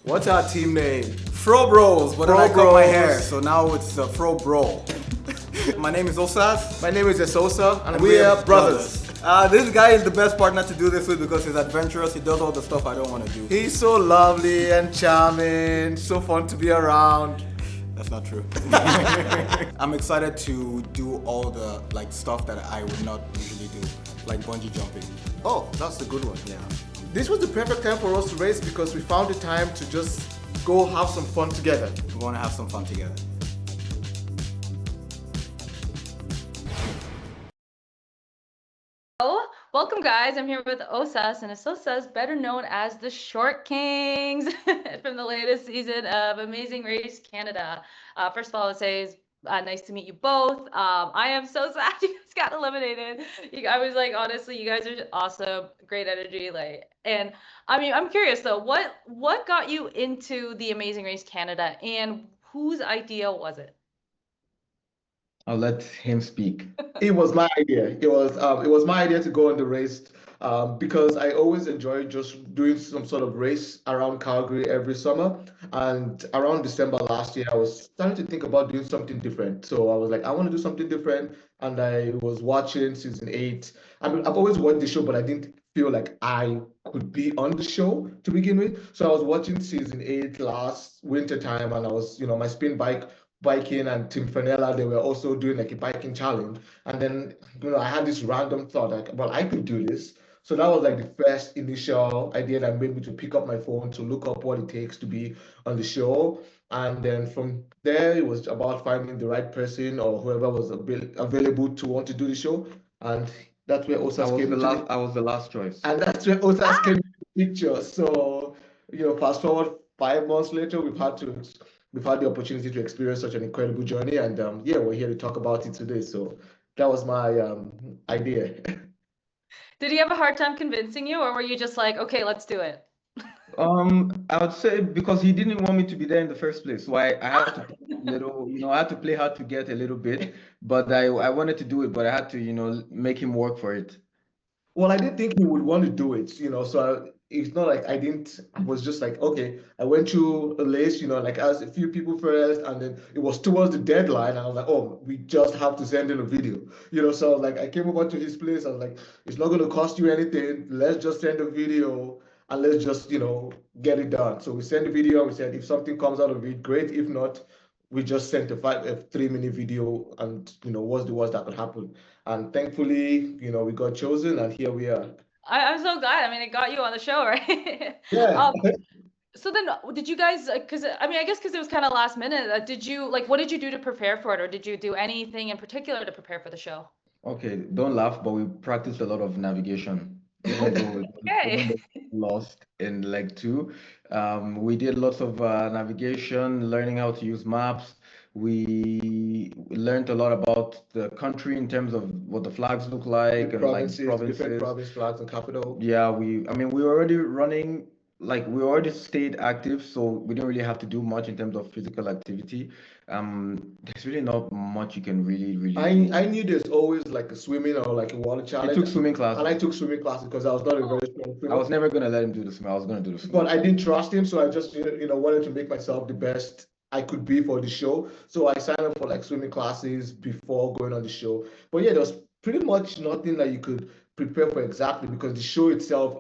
What's our team name? Fro Bros, but then I cut my hair, so now it's Fro Bro. My name is Osas. My name is Esosa, And we are brothers. This guy is the best partner to do this with because he's adventurous. He does all the stuff I don't want to do. He's so lovely and charming, so fun to be around. That's not true. I'm excited to do all the stuff that I would not usually do, like bungee jumping. Oh, that's the good one. Yeah. This was the perfect time for us to race because we found the time to just go have some fun together. We want to have some fun together. Welcome, guys. I'm here with Osas and Esosa, better known as the Short Kings from the latest season of Amazing Race Canada. First of all, I'll say it's nice to meet you both. I am so sad you guys got eliminated. I was like, honestly, you guys are awesome, great energy. And I mean, I'm curious though, what got you into the Amazing Race Canada, and whose idea was it? I'll let him speak. It was my idea. It was my idea to go on the race because I always enjoy just doing some sort of race around Calgary every summer. And around December last year, I was starting to think about doing something different. So I was like, I want to do something different. And I was watching season 8. I mean, I've always watched the show, but I didn't feel like I could be on the show to begin with. So I was watching season 8 last winter time, and I was, my spin biking and Tim Fenella, they were also doing like a biking challenge. And then, I had this random thought like, well, I could do this. So that was like the first initial idea that made me to pick up my phone to look up what it takes to be on the show. And then from there, it was about finding the right person or whoever was available to want to do the show. And that's where Osas came into I was the last choice. and that's where Osas came into the picture. So, fast forward 5 months later, we've had the opportunity to experience such an incredible journey, and yeah, we're here to talk about it today. So that was my idea. Did he have a hard time convincing you, or were you just like, okay, let's do it? I would say because he didn't want me to be there in the first place, so I had to play a little, I had to play hard to get a little bit, but I wanted to do it, but I had to, make him work for it. Well, I didn't think he would want to do it, it's not like I was just like, okay, I went through a list, like asked a few people first, and then it was towards the deadline, and I was like, oh, we just have to send in a video, so like I came over to his place, I was like, it's not going to cost you anything, let's just send a video, and let's just, get it done. So we sent the video, and we said, if something comes out of it, great. If not, we just sent a 3-minute video, and, what's the worst that could happen? And thankfully, we got chosen, and here we are. I'm so glad. I mean, it got you on the show, right? Yeah. So then did you guys, because I mean, I guess because it was kind of last minute, what did you do to prepare for it? Or did you do anything in particular to prepare for the show? Okay, don't laugh, but we practiced a lot of navigation. Even though Okay. we lost in leg 2, we did lots of navigation, learning how to use maps. We learned a lot about the country in terms of what the flags look like and like Different provinces. province flags and capital. Yeah, I mean, we were already running, like we already stayed active, so we didn't really have to do much in terms of physical activity. There's really not much you can really do. I knew there's always like a swimming or like a water I challenge. took swimming class. And I took swimming classes because I was not a very strong I swimmer. was never gonna let him do the swim. I was gonna do the swim. But I didn't trust him, so I just wanted to make myself the best I could be for the show. So I signed up for like swimming classes before going on the show. But yeah, there was pretty much nothing that you could prepare for exactly because the show itself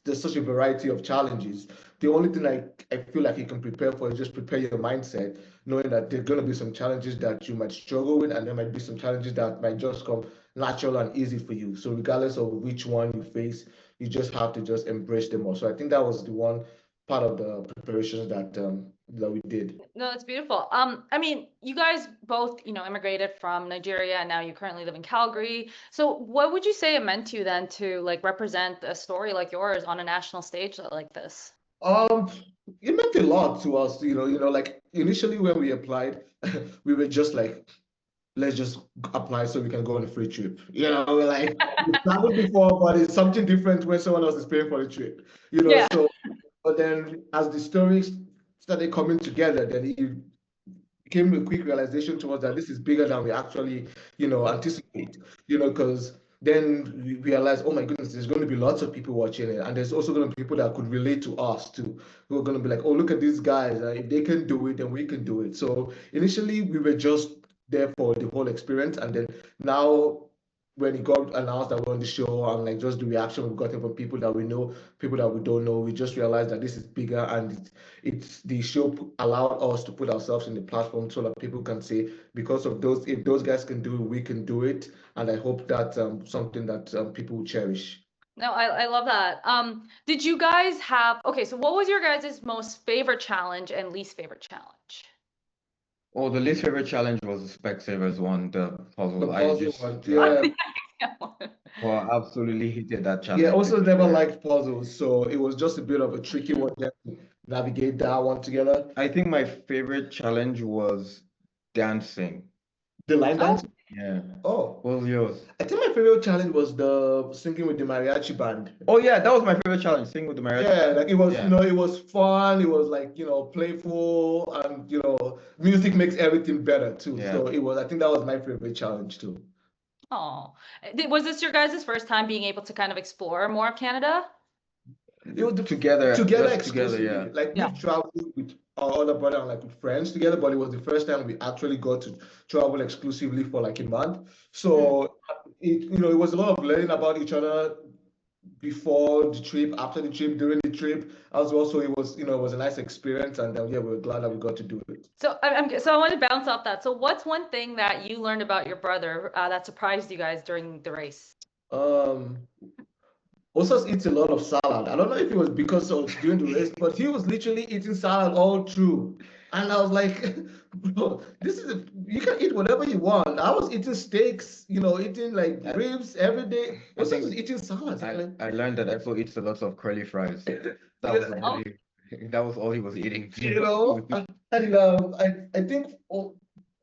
there's such a variety of challenges. The only thing I feel like you can prepare for is just prepare your mindset, knowing that there's gonna be some challenges that you might struggle with, and there might be some challenges that might just come natural and easy for you. So regardless of which one you face, you just have to just embrace them all. So I think that was the one part of the preparations that we did. No, that's beautiful. I mean, you guys both, immigrated from Nigeria and now you currently live in Calgary. So what would you say it meant to you then to like represent a story like yours on a national stage like this? Um, it meant a lot to us, like initially when we applied, we were just like, let's just apply so we can go on a free trip. We're like, we traveled before, but it's something different when someone else is paying for the trip, Yeah. so, but then as the stories started coming together, then it became a quick realization to us that this is bigger than we actually, anticipate, because then we realized, oh my goodness, there's going to be lots of people watching it, and there's also going to be people that could relate to us too, who are going to be like, oh, look at these guys. If they can do it, then we can do it. So initially, we were just there for the whole experience, and then now when it got announced that we're on the show and like just the reaction we've gotten from people that we know, people that we don't know, we just realized that this is bigger, and it's the show allowed us to put ourselves in the platform so that people can say, because of those, if those guys can do it, we can do it. And I hope that's something that people will cherish. No, I love that. Did you guys have, okay, so what was your guys' most favorite challenge and least favorite challenge? Oh, the least favorite challenge was the Specsavers one, the puzzle. The I puzzle just one, yeah. well, absolutely hated that Yeah, challenge. also never liked puzzles, so it was just a bit of a tricky one to navigate that one together. I think my favorite challenge was dancing. The line dance. Yeah. Oh, What was yours? I think my favorite challenge was the singing with the mariachi band. Oh yeah, that was my favorite challenge, singing with the mariachi. Yeah, like it was, Yeah. you know, it was fun. It was like, you know, playful, and you know, music makes everything better too. Yeah. So it was, I think that was my favorite challenge too. Oh, was this your guys' first time being able to kind of explore more of Canada? It was Together, together just together, exclusively. yeah. Like Yeah. we've traveled with our other brother and like with friends together, but it was the first time we actually got to travel exclusively for like a month. So it, you know, it was a lot of learning about each other before the trip, after the trip, during the trip as well. So it was, you know, it was a nice experience, and yeah, we were glad that we got to do it. So so I want to bounce off that. So what's one thing that you learned about your brother that surprised you guys during the race? Osas eats a lot of salad. I don't know if it was because of during the race, but he was literally eating salad all through. And I was like, bro, this is you can eat whatever you want. I was eating steaks, you know, eating like ribs every day. I Osas think was eating salads. I learned that Exo eats a lot of curly fries. That was all that was all he was eating. You know, and I think,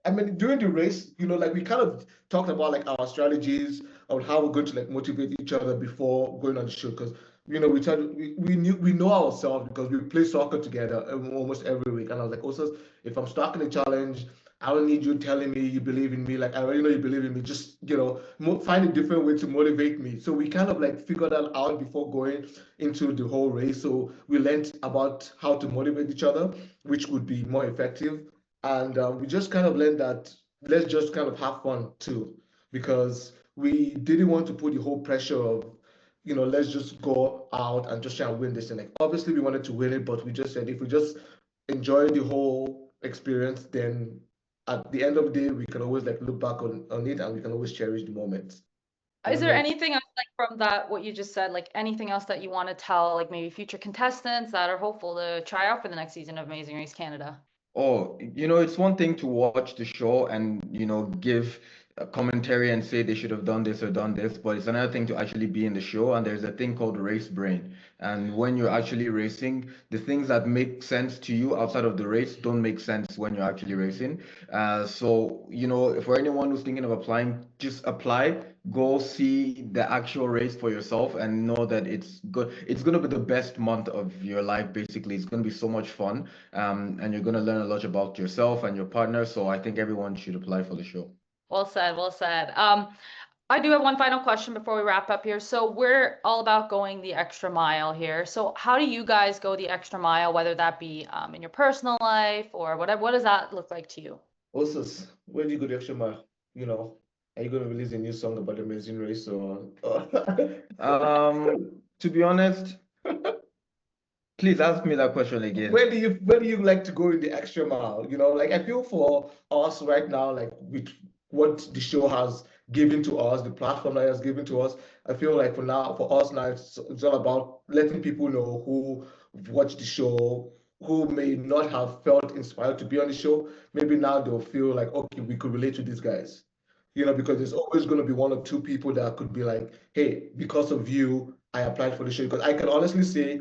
I mean, during the race, you know, like we kind of talked about like our strategies on how we're going to like motivate each other before going on the show, because you know we know ourselves because we play soccer together almost every week, and I was like, also, if I'm stuck in a challenge, I don't need you telling me you believe in me. Like I already know you believe in me. Just, you know, find a different way to motivate me. So we kind of like figured that out before going into the whole race. So we learned about how to motivate each other, which would be more effective. And we just kind of learned that let's just kind of have fun too, because we didn't want to put the whole pressure of, you know, let's just go out and just try and win this thing. Like obviously we wanted to win it, but we just said if we just enjoy the whole experience, then at the end of the day we can always like look back on it, and we can always cherish the moments. Is there anything else like from that, what you just said, like anything else that you want to tell, like maybe future contestants that are hopeful to try out for the next season of Amazing Race Canada? Oh, you know, it's one thing to watch the show and, you know, give a commentary and say they should have done this or done this, but it's another thing to actually be in the show. And there's a thing called race brain. And when you're actually racing, the things that make sense to you outside of the race don't make sense when you're actually racing. So, you know, for anyone who's thinking of applying, just apply, go see the actual race for yourself and know that it's good. It's going to be the best month of your life, basically. It's going to be so much fun. And you're going to learn a lot about yourself and your partner. So I think everyone should apply for the show. Well said, well said. I do have one final question before we wrap up here. So we're all about going the extra mile here. So how do you guys go the extra mile, whether that be in your personal life or whatever? What does that look like to you? Also, where do you go the extra mile? You know, are you going to release a new song about the Amazing Race or? To be honest, please ask me that question again. Where do you like to go in the extra mile? You know, like I feel for us right now, like with what the show has given to us, the platform that it has given to us, I feel like for us now, it's all about letting people know who watch the show, who may not have felt inspired to be on the show. Maybe now they'll feel like, okay, we could relate to these guys. You know, because there's always going to be one or two people that could be like, hey, because of you, I applied for the show. Because I can honestly say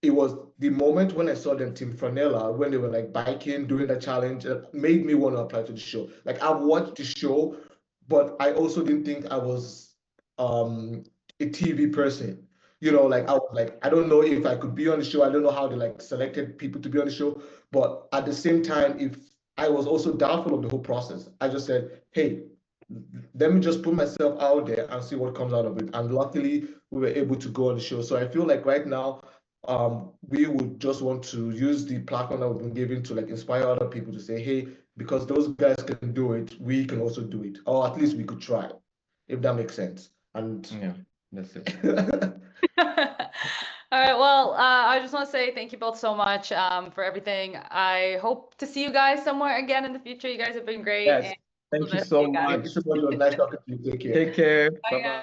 it was the moment when I saw them, Team Franella, when they were like biking, doing the challenge, that made me want to apply to the show. Like I've watched the show, but I also didn't think I was a TV person. You know, like I was like, I don't know if I could be on the show. I don't know how they like selected people to be on the show. But at the same time, if I was also doubtful of the whole process, I just said, hey, let me just put myself out there and see what comes out of it. And luckily, we were able to go on the show. So I feel like right now, we would just want to use the platform that we've been given to like inspire other people to say, hey, because those guys can do it, we can also do it, or at least we could try, if that makes sense. And Yeah, that's it. All right. Well, I just want to say thank you both so much for everything. I hope to see you guys somewhere again in the future. You guys have been great. yes, And all Thank the you best to so you guys. thank you much. so much. It was nice talking to you. Take care. Take care. Bye, Bye-bye. guys.